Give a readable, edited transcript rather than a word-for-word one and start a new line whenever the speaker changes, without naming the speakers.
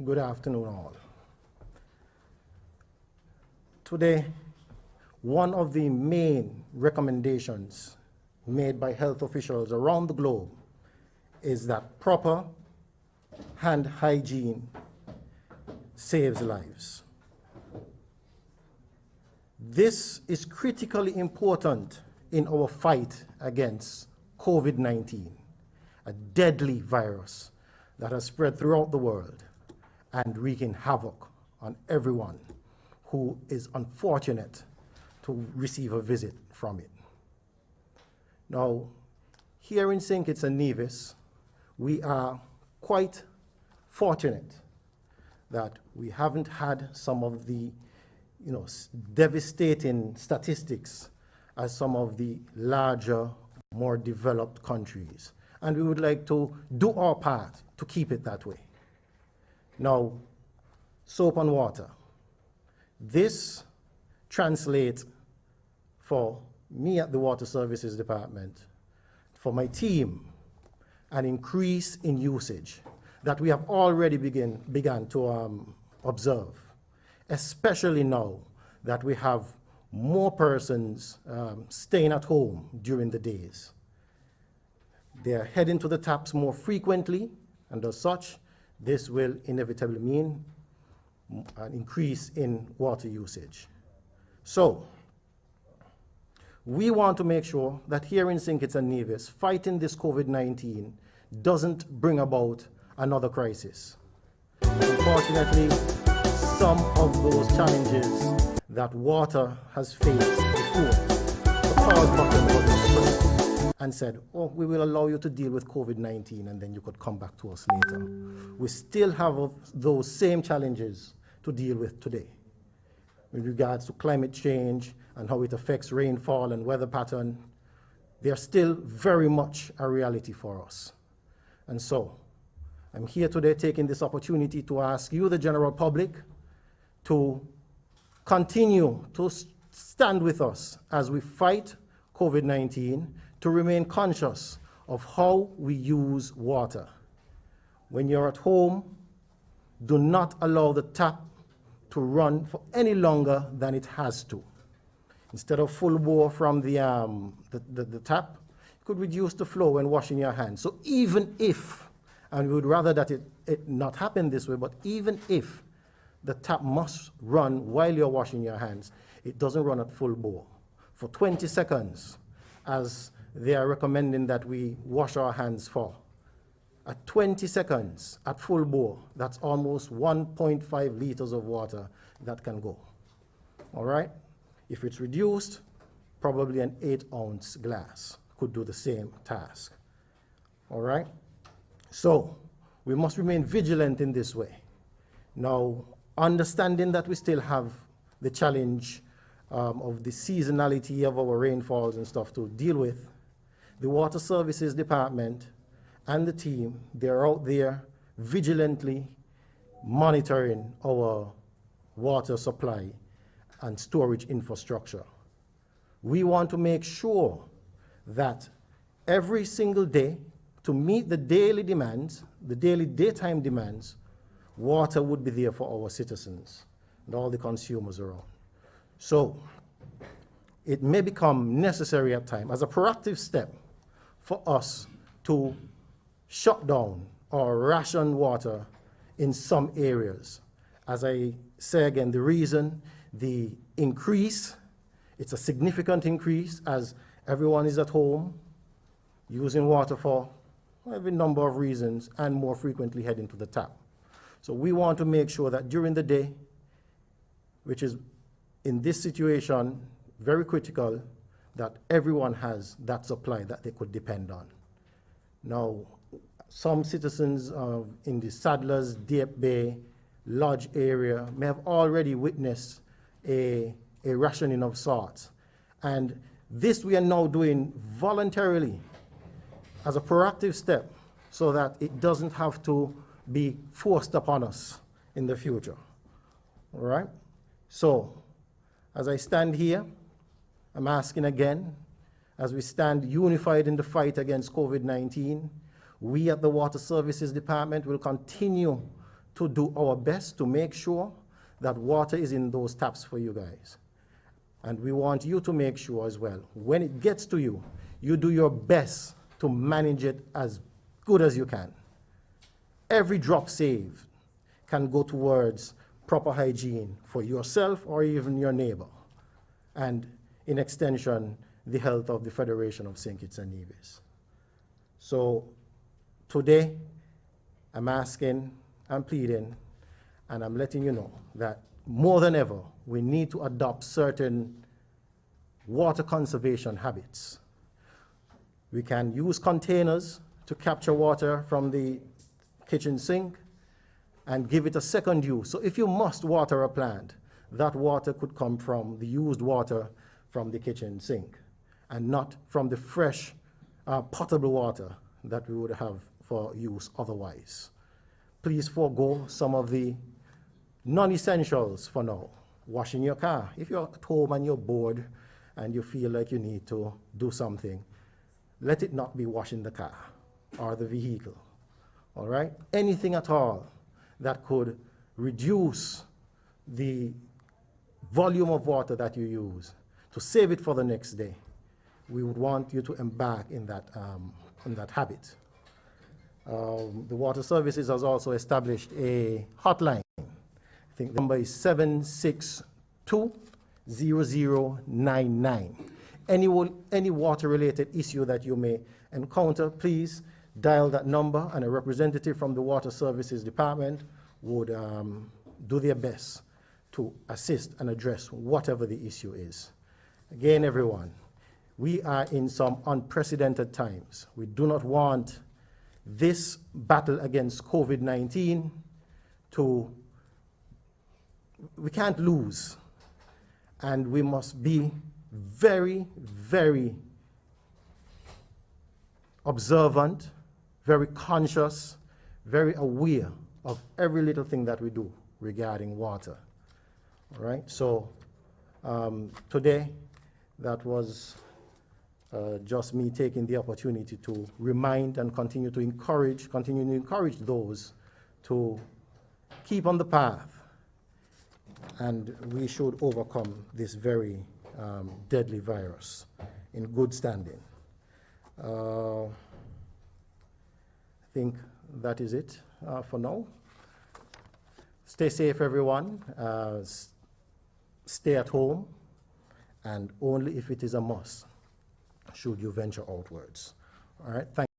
Good afternoon, all. Today, one of the main recommendations made by health officials around the globe is that proper hand hygiene saves lives. This is critically important in our fight against COVID-19, a deadly virus that has spread throughout the world and wreaking havoc on everyone who is unfortunate to receive a visit from it. Now, here in St. Kitts and Nevis, we are quite fortunate that we haven't had some of the devastating statistics as some of the larger, more developed countries. And we would like to do our part to keep it that way. Now, soap and water. This translates for me at the Water Services Department, for my team, an increase in usage that we have already began to observe, especially now that we have more persons staying at home during the days. They are heading to the taps more frequently, and as such, this will inevitably mean an increase in water usage. So, we want to make sure that here in St. Kitts and Nevis, fighting this COVID-19 doesn't bring about another crisis. Unfortunately, some of those challenges that water has faced before, the pause button was pressed and said, oh, we will allow you to deal with COVID-19 and then you could come back to us later. We still have those same challenges to deal with today with regards to climate change and how it affects rainfall and weather pattern. They are still very much a reality for us. And so, I'm here today taking this opportunity to ask you, the general public, to continue to stand with us as we fight COVID-19, to remain conscious of how we use water. When you're at home, do not allow the tap to run for any longer than it has to. Instead of full bore from the tap, you could reduce the flow when washing your hands. So even if, and we would rather that it not happen this way, but even if the tap must run while you're washing your hands, it doesn't run at full bore. For 20 seconds, as they are recommending that we wash our hands for. At 20 seconds, at full bore, that's almost 1.5 liters of water that can go. All right? If it's reduced, probably an 8-ounce glass could do the same task. All right? So, we must remain vigilant in this way. Now, understanding that we still have the challenge of the seasonality of our rainfalls and stuff to deal with, the Water Services Department and the team, they're out there vigilantly monitoring our water supply and storage infrastructure. We want to make sure that every single day, to meet the daily demands, the daily daytime demands, water would be there for our citizens and all the consumers around. So, it may become necessary at times as a proactive step for us to shut down or ration water in some areas. As I say again, the reason, the increase, it's a significant increase as everyone is at home using water for every number of reasons and more frequently heading to the tap. So we want to make sure that during the day, which is in this situation very critical, that everyone has that supply that they could depend on. Now, some citizens in the Sadlers, Dieppe Bay, Lodge area may have already witnessed a rationing of sorts. And this we are now doing voluntarily as a proactive step so that it doesn't have to be forced upon us in the future. All right? So, as I stand here, I'm asking again, as we stand unified in the fight against COVID-19, we at the Water Services Department will continue to do our best to make sure that water is in those taps for you guys. And we want you to make sure as well, when it gets to you, you do your best to manage it as good as you can. Every drop saved can go towards proper hygiene for yourself or even your neighbor. And in extension, the health of the Federation of St. Kitts and Nevis. So today, I'm asking, I'm pleading, and I'm letting you know that more than ever, we need to adopt certain water conservation habits. We can use containers to capture water from the kitchen sink and give it a second use. So if you must water a plant, that water could come from the used water from the kitchen sink and not from the fresh potable water that we would have for use otherwise. Please forego some of the non-essentials for now. Washing your car. If you're at home and you're bored and you feel like you need to do something, let it not be washing the car or the vehicle, all right? Anything at all that could reduce the volume of water that you use to save it for the next day. We would want you to embark in that habit. The Water Services has also established a hotline. I think the number is 762-0099. Any water-related issue that you may encounter, please dial that number, and a representative from the Water Services Department would do their best to assist and address whatever the issue is. Again, everyone, we are in some unprecedented times. We do not want this battle against COVID-19 we can't lose. And we must be very, very observant, very conscious, very aware of every little thing that we do regarding water. All right, so today, that was just me taking the opportunity to remind and continue to encourage those to keep on the path, and we should overcome this very deadly virus in good standing. I think that is it for now. Stay safe, everyone. Stay at home, and only if it is a must should you venture outwards. All right, thank you.